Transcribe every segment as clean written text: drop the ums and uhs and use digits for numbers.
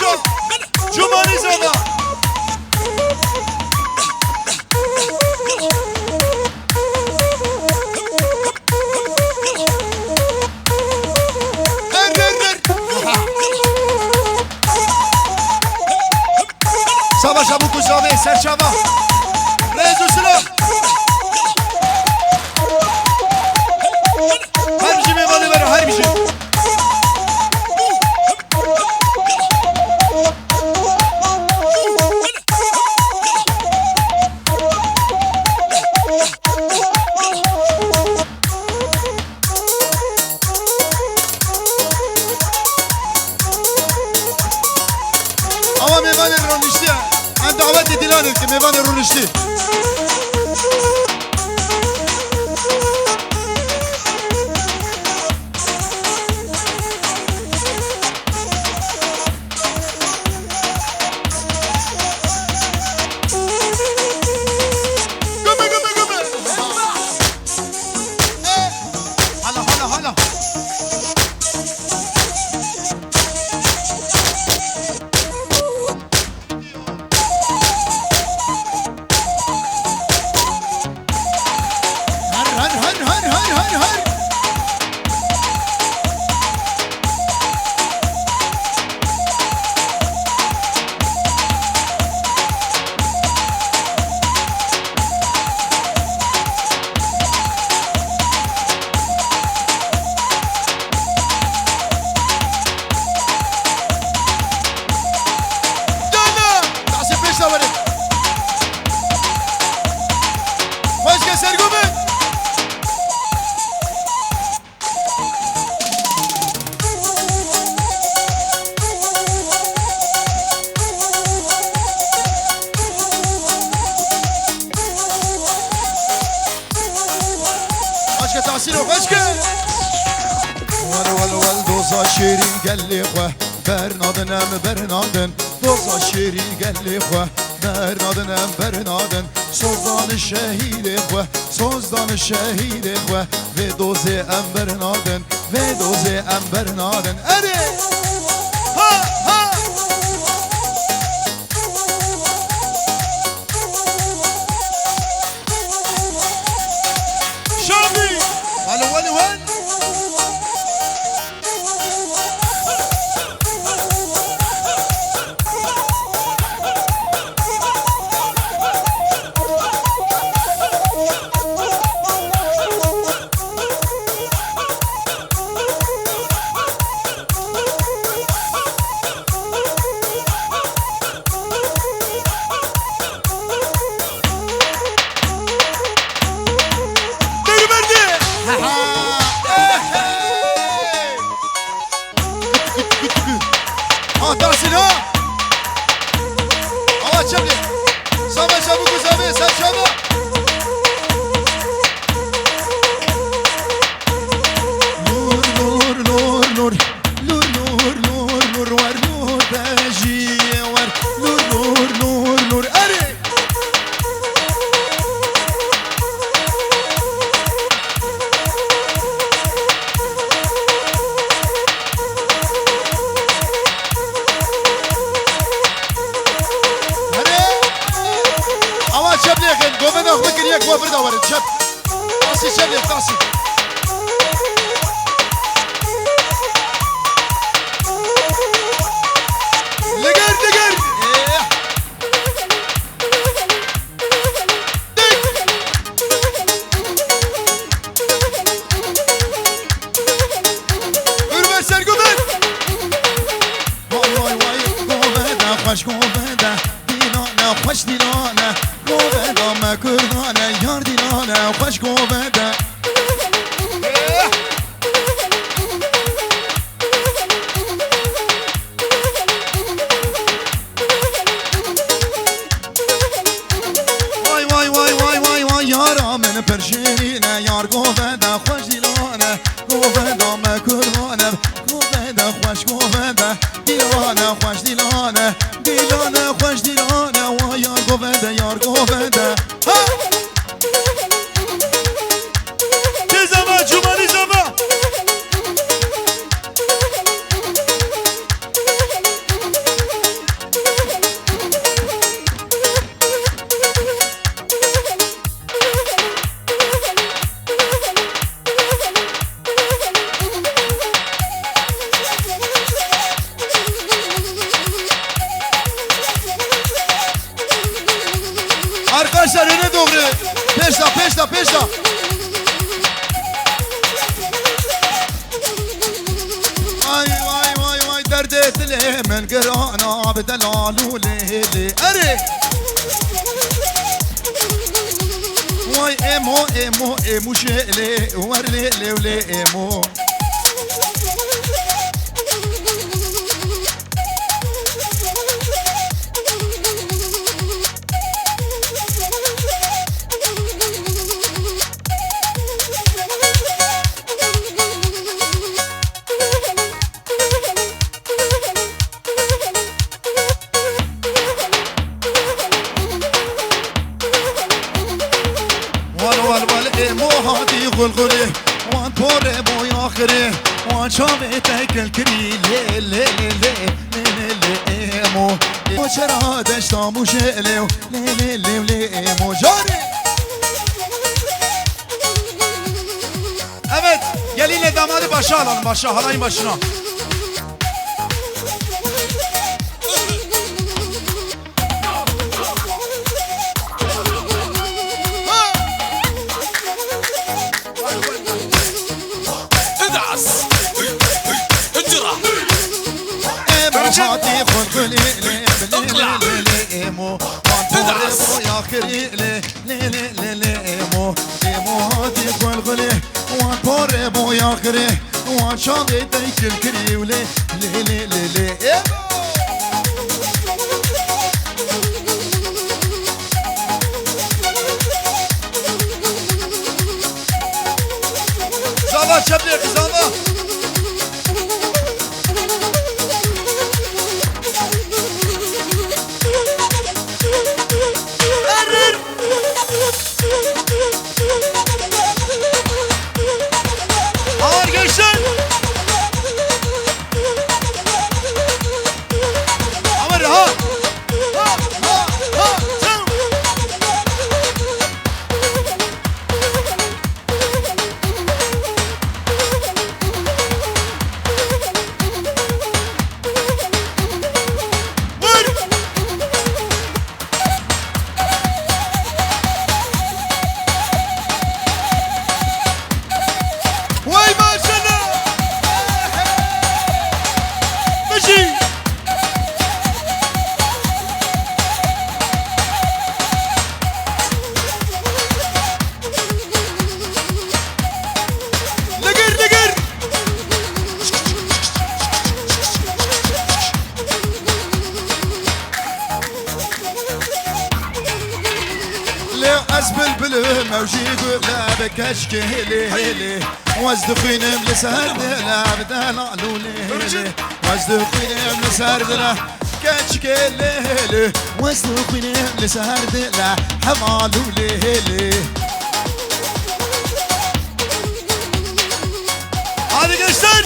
باشا جمانی زادا Sava Jabuku Zave, Serçava Rezo Sıla Her bir şey meyvanı ver, her bir şey Ama meyvanı ronişti ya Ben davet edilen ki meyvanı ronişti شیرین گلی خواه برنادنم برنادن دوزا شیرین گلی خواه برنادنم برنادن سوزدان شهید خواه سوزدان شهید خواه و دوزه ام برنادن و دوزه ام برنادن اره ها ها شابي ولو ولو ولو Arkadaşlar öne doğru. Peşta peşta peşta. Vay vay vay vay derde dile men gerana bedelalu lele ere. Vay emo emo emo şele var lele le emo. غلغلي وان بوري بو ياخري وان شامي تاكل كري لي لي لي لي لي لي مو وشرا دشتا مو شيلي لي لي لي لي مو جاري. Evet, gelinle damadı başa alalım, başa halayın başına. هاتي خلقلي لي لي لي مو وانتو يا خري لي لي لي لي مو هاتي خلقلي وانتو يا خري وان شاغي تاكل كري ولي لي لي لي لي زالا شبلي زالا موجي قولا بكشكي هلي هلي وازدخين لسهر دلا بدل علولي هلي وازدخين لسهر دلا كشكي هلي وازدخين لسهر دلا حمالولي هلي. هذا قشتن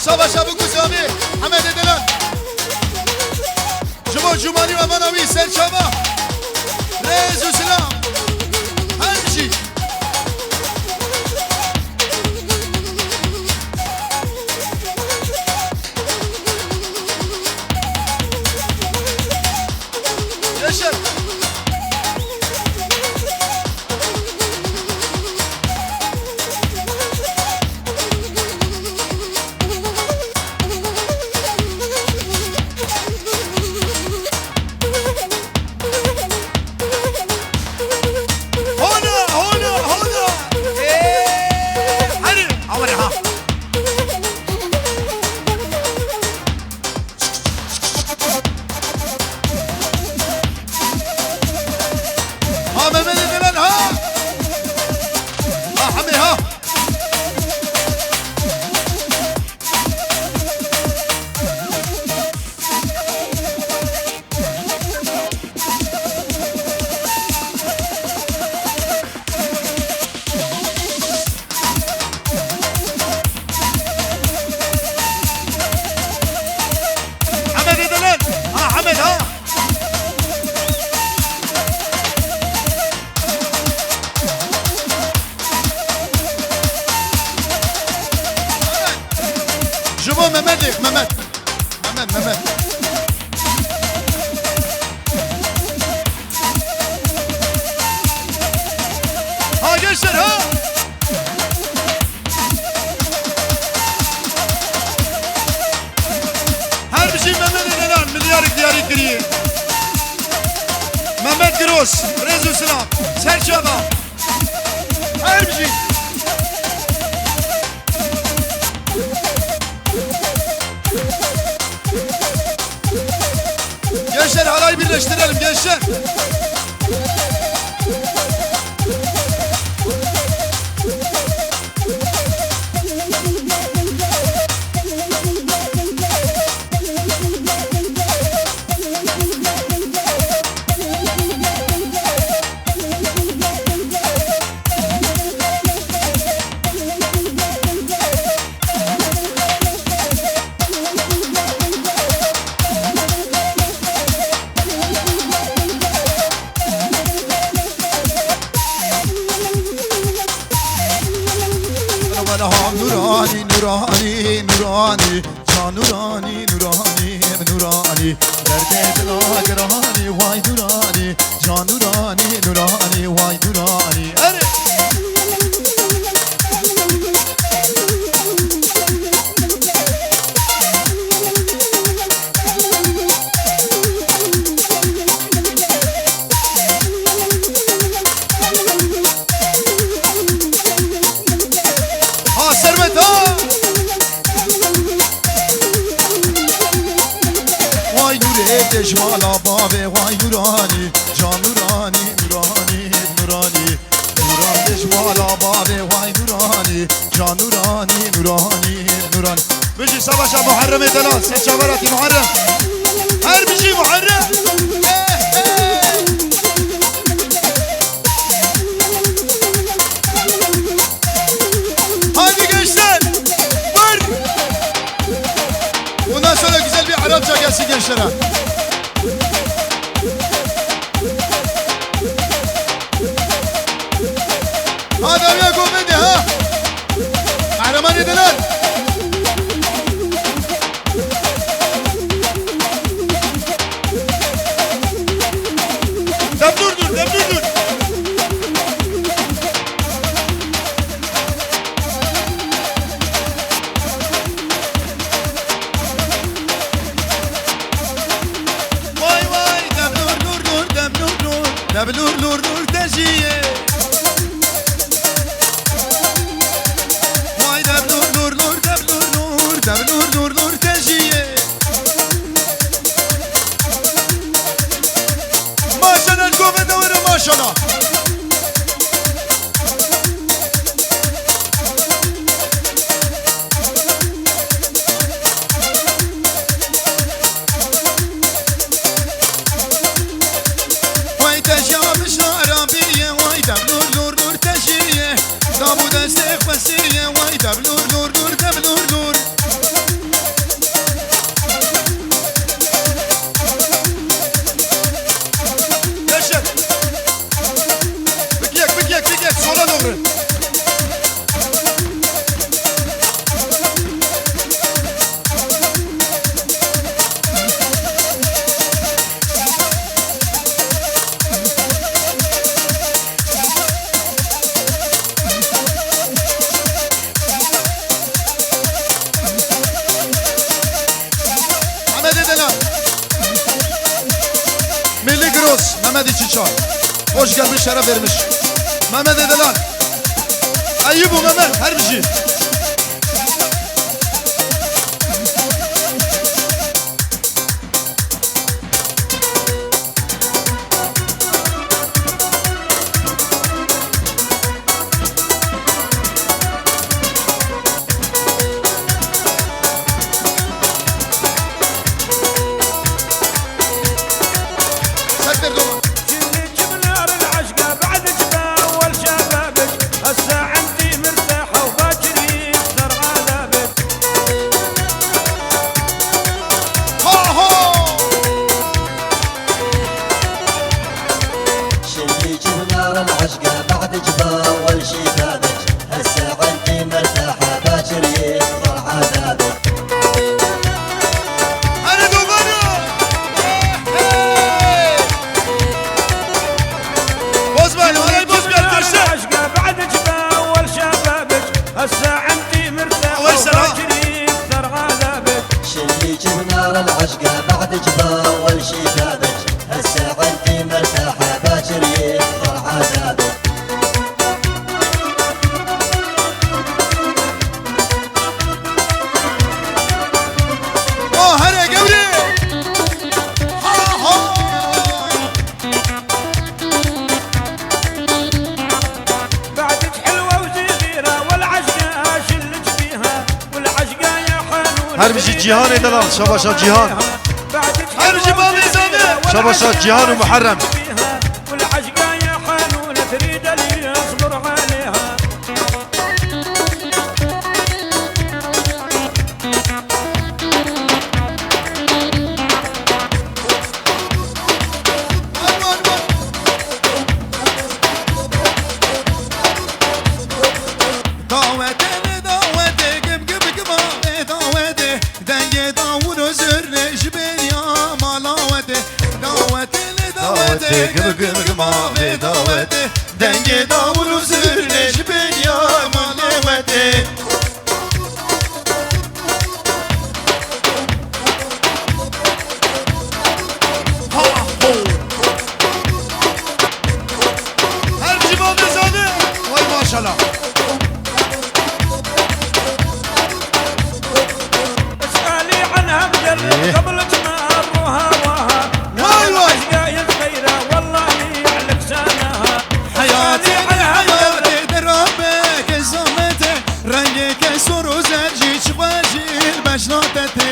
صبا شابو قسامي حمد دلان شما جمانی و مناوی سر شما رئیس و سلام هرچی yaşar جبو ممدك ممد gençler ha. Her bir şey Mehmet Edelan milyarı diyarı kiriye. Mehmet Gross, Rezu Sınav, Serçaba. Her bir şey. Gençler halayı birleştirelim gençler. Nurani, Nurani, Nurani, Can Nurani, Nurani, Nurani, derde dila gerani, vay Nurani, Can Nurani, Nurani, vay Nurani. Hadi. Dejvala bave vay Nurani, Can Nurani, Nurani, Nurani, Nuran dejvala bave vay Nurani, Can Nurani, Nurani, Nurani. Bıcı savaşa Muharrem edelan, seçavarati Muharrem. Her bir şey Muharrem. Hadi gençler, vur. Bundan sonra güzel bir Arapça gelsin gençlere. هذا يا كوميدي ها قهرمان دلال دبدور دور دبدور دور واي واي دبدور دور دور دبدور دور دبدور دور دور تجيه maşallah. Vay teşamış Arabiye, vay deblur lur lur teşiye, dabu destek fesiye, vay deblur lur lur deblur lur. Sola doğru. Mehmet Edelan. Milli Gross Mehmet İçiçay. Hoş gelmiş, şeref vermiş. Mehmet Edelan. Ayıp o Mehmet, her bir şey. هسه عندي مرتاحة وباكرين والعشقة بعد جبا والشبابك هسه عندي مرتاحة باكر يكثر عذابك هرمجي جيهان دلال شباشا جيهان هرمجي بابي زادة شباشا جيهان ومحرم والعشقة يا حنون تريد اللي يصبر عليها Mavi daveti denge davulu zürleş ben ya maneveti her civan ezanı vay maşallah اسألي عنها بدل قبل تمروها وها رنگی که سر و زرجی چباجی بشناتت